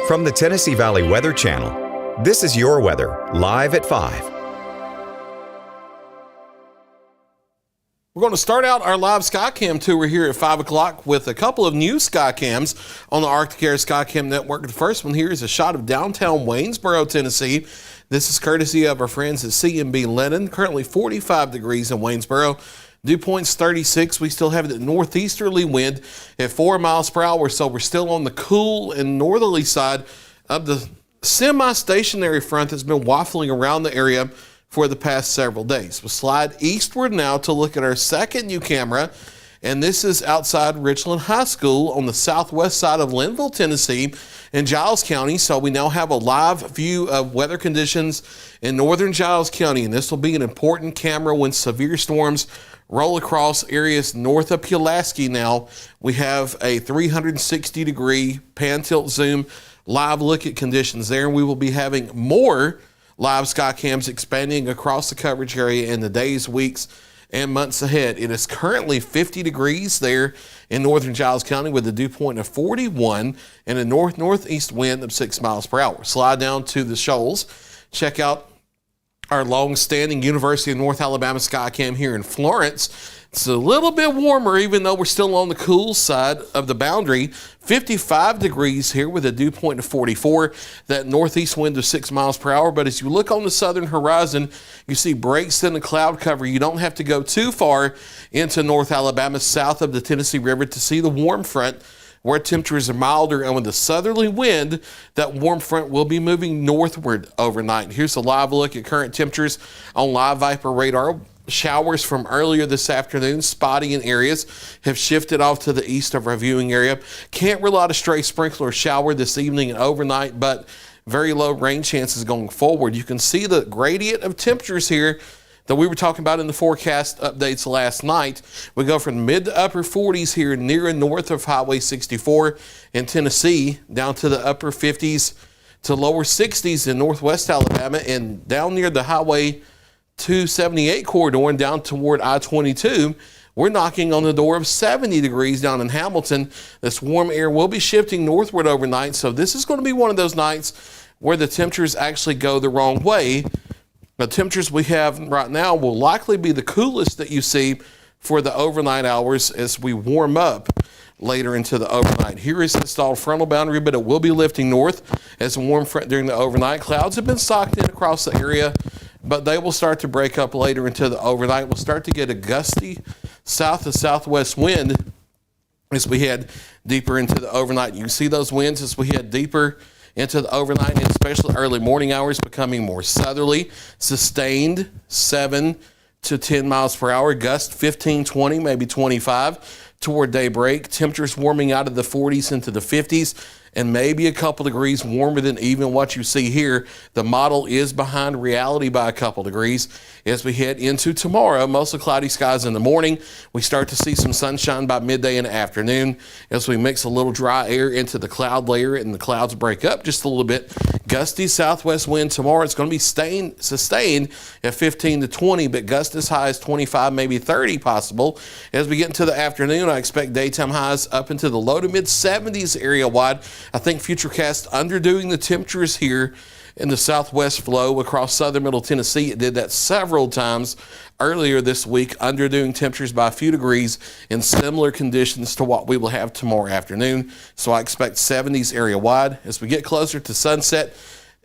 From the Tennessee Valley Weather Channel, this is your weather, live at 5. We're going to start out our live Skycam tour here at 5 o'clock with a couple of new Skycams on the Arctic Air Skycam Network. The first one here is a shot of downtown Waynesboro, Tennessee. This is courtesy of our friends at CMB Lennon. Currently 45 degrees in Waynesboro. Dew point's 36. We still have the northeasterly wind at 4 miles per hour, so we're still on the cool and northerly side of the semi-stationary front that's been waffling around the area for the past several days. We'll slide eastward now to look at our second new camera, and this is outside Richland High School on the southwest side of Linville, Tennessee in Giles County. So we now have a live view of weather conditions in northern Giles County, and this will be an important camera when severe storms roll across areas north of Pulaski. Now we have a 360 degree pan tilt zoom live look at conditions there, and we will be having more live Skycams expanding across the coverage area in the days, weeks, and months ahead. It is currently 50 degrees there in northern Giles County with a dew point of 41 and a north-northeast wind of 6 miles per hour. Slide down to the Shoals. Check out our long-standing University of North Alabama Skycam here in Florence. It's a little bit warmer, even though we're still on the cool side of the boundary. 55 degrees here with a dew point of 44. That northeast wind of 6 miles per hour. But as you look on the southern horizon, you see breaks in the cloud cover. You don't have to go too far into North Alabama, south of the Tennessee River, to see the warm front, where temperatures are milder, and with the southerly wind, that warm front will be moving northward overnight. Here's a live look at current temperatures on Live Viper radar. Showers from earlier this afternoon, spotty in areas, have shifted off to the east of our viewing area. Can't rule out a stray sprinkle or shower this evening and overnight, but very low rain chances going forward. You can see the gradient of temperatures here that we were talking about in the forecast updates last night. We go from mid to upper 40s here near and north of Highway 64 in Tennessee, down to the upper 50s to lower 60s in northwest Alabama, and down near the Highway 278 corridor and down toward I-22. We're knocking on the door of 70 degrees down in Hamilton. This warm air will be shifting northward overnight, so this is going to be one of those nights where the temperatures actually go the wrong way. The temperatures we have right now will likely be the coolest that you see for the overnight hours as we warm up later into the overnight. Here is the installed frontal boundary, but it will be lifting north as a warm front during the overnight. Clouds have been socked in across the area, but they will start to break up later into the overnight. We'll start to get a gusty south to southwest wind as we head deeper into the overnight. You can see those winds as we head deeper into the overnight, and especially early morning hours, becoming more southerly, sustained 7 to 10 miles per hour, gust 15, 20, maybe 25 toward daybreak. Temperatures warming out of the 40s into the 50s, and maybe a couple degrees warmer than even what you see here. The model is behind reality by a couple degrees. As we head into tomorrow, mostly cloudy skies in the morning. We start to see some sunshine by midday and afternoon as we mix a little dry air into the cloud layer and the clouds break up just a little bit. Gusty southwest wind tomorrow. It's going to be sustained at 15 to 20, but gusts as high as 25, maybe 30 possible. As we get into the afternoon, I expect daytime highs up into the low to mid 70s area wide. I think Futurecast underdoing the temperatures here in the southwest flow across southern middle Tennessee. It did that several times earlier this week, underdoing temperatures by a few degrees in similar conditions to what we will have tomorrow afternoon. So I expect 70s area wide. As we get closer to sunset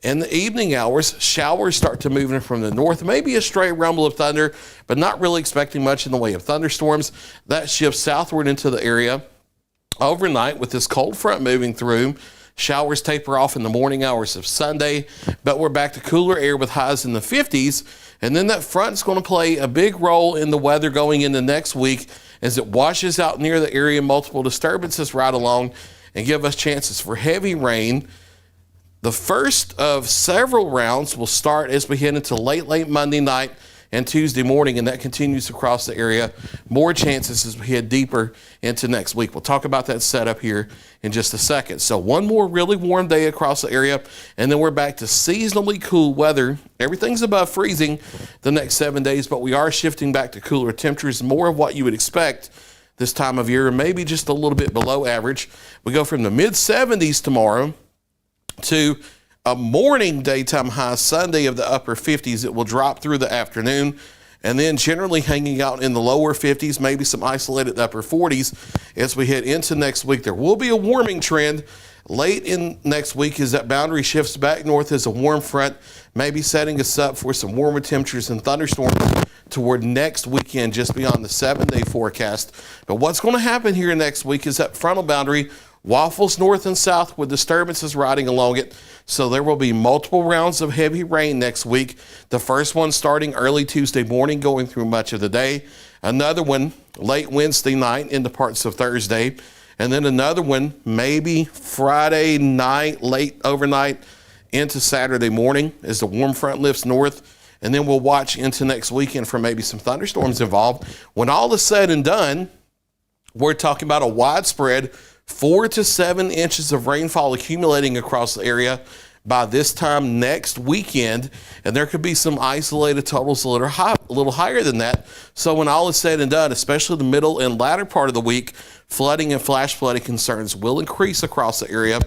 in the evening hours, showers start to move in from the north, maybe a stray rumble of thunder, but not really expecting much in the way of thunderstorms. That shifts southward into the area overnight with this cold front moving through. Showers taper off in the morning hours of Sunday, but we're back to cooler air with highs in the 50s. And then that front's going to play a big role in the weather going into next week as it washes out near the area, multiple disturbances right along, and give us chances for heavy rain. The first of several rounds will start as we head into late Monday night and Tuesday morning, and that continues across the area. More chances as we head deeper into next week. We'll talk about that setup here in just a second. So one more really warm day across the area, and then we're back to seasonally cool weather. Everything's above freezing the next 7 days, but we are shifting back to cooler temperatures, more of what you would expect this time of year, maybe just a little bit below average. We go from the mid-70s tomorrow to a morning daytime high Sunday of the upper 50s. It will drop through the afternoon and then generally hanging out in the lower 50s, maybe some isolated upper 40s as we head into next week. There will be a warming trend late in next week as that boundary shifts back north as a warm front, maybe setting us up for some warmer temperatures and thunderstorms toward next weekend, just beyond the 7-day forecast. But what's going to happen here next week is that frontal boundary waffles north and south with disturbances riding along it. So there will be multiple rounds of heavy rain next week. The first one starting early Tuesday morning, going through much of the day. Another one late Wednesday night into parts of Thursday. And then another one maybe Friday night, late overnight into Saturday morning as the warm front lifts north. And then we'll watch into next weekend for maybe some thunderstorms involved. When all is said and done, we're talking about a widespread 4 to 7 inches of rainfall accumulating across the area by this time next weekend. And there could be some isolated totals a little higher than that. So when all is said and done, especially the middle and latter part of the week, flooding and flash flooding concerns will increase across the area.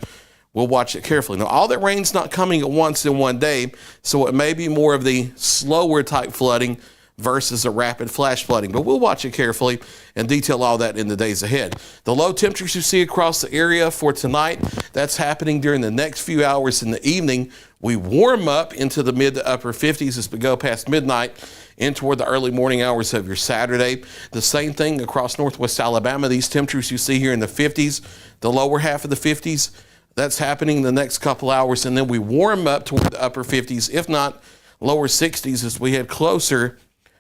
We'll watch it carefully. Now, all that rain's not coming at once in one day, so it may be more of the slower type flooding versus a rapid flash flooding. But we'll watch it carefully and detail all that in the days ahead. The low temperatures you see across the area for tonight, that's happening during the next few hours in the evening. We warm up into the mid to upper 50s as we go past midnight in toward the early morning hours of your Saturday. The same thing across northwest Alabama. These temperatures you see here in the 50s, the lower half of the 50s, that's happening the next couple hours. And then we warm up toward the upper 50s, if not lower 60s, as we head closer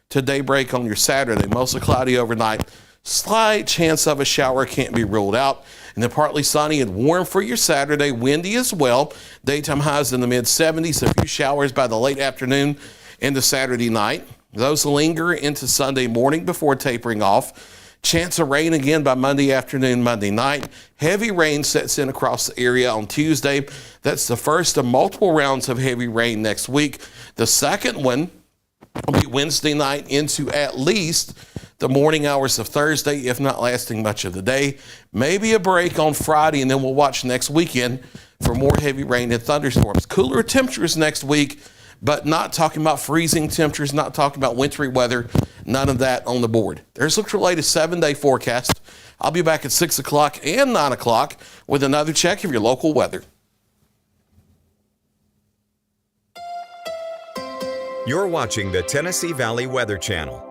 to daybreak on your Saturday. Mostly cloudy overnight. Slight chance of a shower can't be ruled out. And then partly sunny and warm for your Saturday. Windy as well. Daytime highs in the mid-70s. A few showers by the late afternoon into Saturday night. Those linger into Sunday morning before tapering off. Chance of rain again by Monday afternoon, Monday night. Heavy rain sets in across the area on Tuesday. That's the first of multiple rounds of heavy rain next week. The second one will be Wednesday night into at least the morning hours of Thursday, if not lasting much of the day. Maybe a break on Friday, and then we'll watch next weekend for more heavy rain and thunderstorms. Cooler temperatures next week, but not talking about freezing temperatures, not talking about wintry weather, none of that on the board. There's look for the latest 7-day forecast. I'll be back at 6 o'clock and 9 o'clock with another check of your local weather. You're watching the Tennessee Valley Weather Channel.